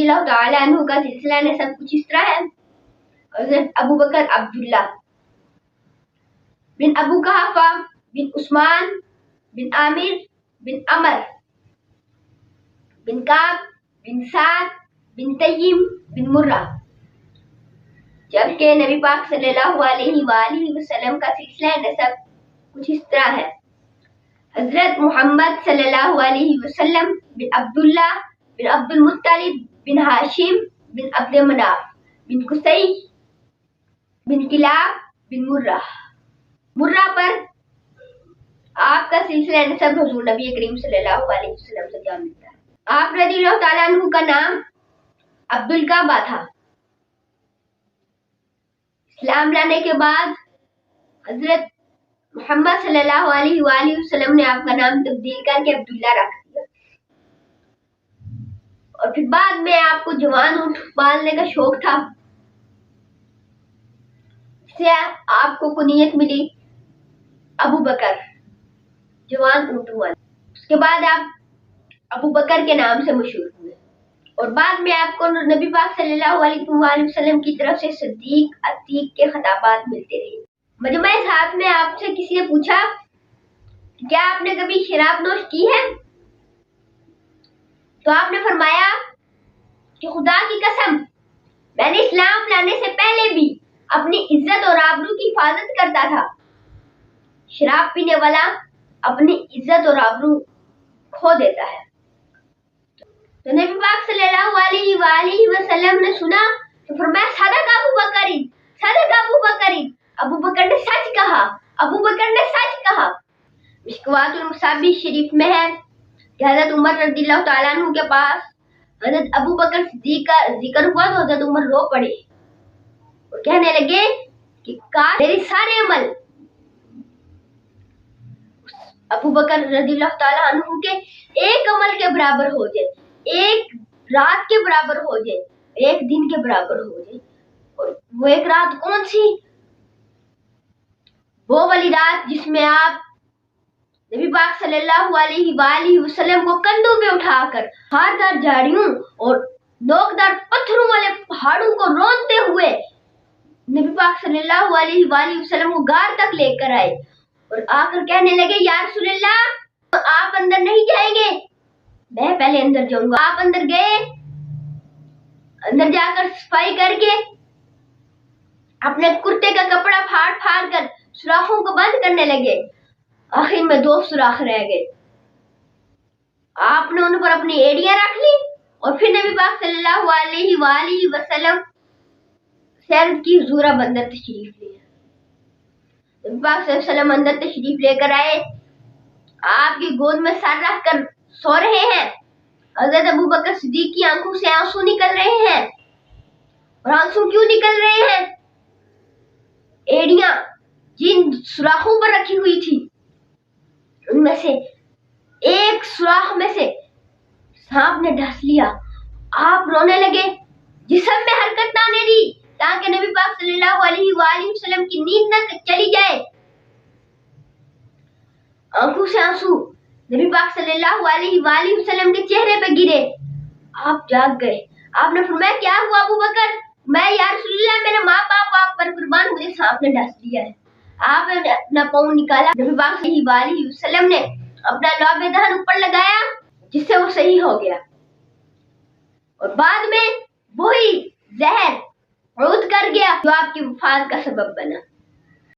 اللہ تعالی عنہ کا سلسلہ نسب کچھ اس طرح ہے. حضرت ابو بکر عبداللہ بن ابو قحافہ بن عثمان بن عامر بن عمر بن کعب بن سعد بن تیم بن مرہ. جبکہ نبی پاک صلی اللہ علیہ وآلہ وسلم کا سلسلہ نسب کچھ اس طرح ہے. حضرت محمد صلی اللہ علیہ وسلم بن عبداللہ بن عبد المطلب بن ہاشم بن عبد مناف بن قصی بن کلاب بن مرہ. مرہ پر آپ کا سلسلہ نسب حضور نبی کریم صلی اللہ علیہ وسلم سے جا ملتا ہے. آپ رضی اللہ تعالیٰ عنہ کا نام عبد الکعبہ تھا. اسلام لانے کے بعد حضرت محمد صلی اللہ علیہ وآلہ وسلم نے آپ کا نام تبدیل کر کے عبداللہ رکھ دیا. اور پھر بعد میں آپ کو جوان اونٹ پالنے کا شوق تھا، اس سے آپ کو کنیت ملی ابو بکر، جوان اونٹوں والے. اس کے بعد آپ ابو بکر کے نام سے مشہور ہوئے اور بعد میں آپ کو نبی پاک صلی اللہ علیہ وآلہ وسلم کی طرف سے صدیق، عتیق کے خطابات ملتے رہے. مجمع صاحب میں آپ سے کسی نے پوچھا کہ کیا آپ نے کبھی شراب نوش کی ہے؟ تو آپ نے فرمایا کہ خدا کی قسم میں نے اسلام لانے سے پہلے بھی اپنی عزت اور آبرو کی حفاظت کرتا تھا. شراب پینے والا اپنی عزت اور آبرو کھو دیتا ہے. تو نبی پاک صلی اللہ علیہ وآلہ وسلم نے سنا تو فرمایا صدق ابو بکر، صدق ابو بکر، ابو بکر نے سچ کہا، ابو بکر نے سچ کہا. مشکوات المصابیح شریف میں ہے کہ حضرت عمر رضی اللہ تعالیٰ عنہ کے پاس حضرت ابو بکر صدیق کا ذکر ہوا تو حضرت عمر رو پڑے اور کہنے لگے کہ کاش میرے سارے عمل ابو بکر رضی اللہ تعالیٰ عنہ کے ایک عمل کے برابر ہو جائے، ایک رات کے برابر ہو جائے، ایک دن کے برابر ہو جائے. اور وہ ایک رات کون سی؟ وہ والی رات جس میں آپ نبی پاک صلی اللہ علیہ وآلہ وسلم کو کندھوں پہ اٹھا کر ہاردار جھاڑیوں اور نوکدار پتھروں والے پہاڑوں کو رونتے ہوئے نبی پاک صلی اللہ علیہ وآلہ وسلم کو غار تک لے کر آئے اور آ کر کہنے لگے یا رسول اللہ آپ اندر نہیں جائیں گے، میں پہلے اندر جاؤں گا. آپ اندر گئے، اندر جا کر صفائی کر کے اپنے کرتے کا کپڑا پھاڑ پھاڑ کر سوراخوں کو بند کرنے لگے. آخر میں 2 سوراخ رہ گئے. آپ نے ان پر اپنی ایڑیاں رکھ لی اور پھر نبی پاک صلی اللہ علیہ وآلہ وسلم سے عرض کی حضور اب اندر تشریف لے. نبی پاک صلی اللہ علیہ وسلم اندر تشریف لے کر آئے، آپ کی گود میں سر رکھ کر سو رہے ہیں. حضرت ابو بکر صدیق کی آنکھوں سے آنسو نکل رہے ہیں. اور آنسو کیوں نکل رہے ہیں؟ ایڑیاں جن سوراخوں پر رکھی ہوئی تھی ان میں سے ایک سوراخ میں سے سانپ نے ڈس لیا. آپ رونے لگے، جسم میں حرکت نہ آنے دی تاکہ نبی پاک صلی اللہ علیہ وآلہ وسلم کی نیند نہ چلی جائے. آنکھوں سے آنسو نبی پاک صلی اللہ علیہ وآلہ وسلم کے چہرے پہ گرے. آپ جاگ گئے. آپ نے فرمایا کیا ہوا ابو بکر؟ میں یا رسول اللہ میرے ماں باپ آپ پر قربان، مجھے سانپ نے ڈس لیا ہے. آپ نے اپنا پاؤں نکالا، نبی پاک صلی اللہ علیہ وسلم نے اپنا لعاب دہن اوپر لگایا جس سے وہ صحیح ہو گیا. اور بعد میں وہی زہر عود کر گیا جو آپ کی وفات کا سبب بنا.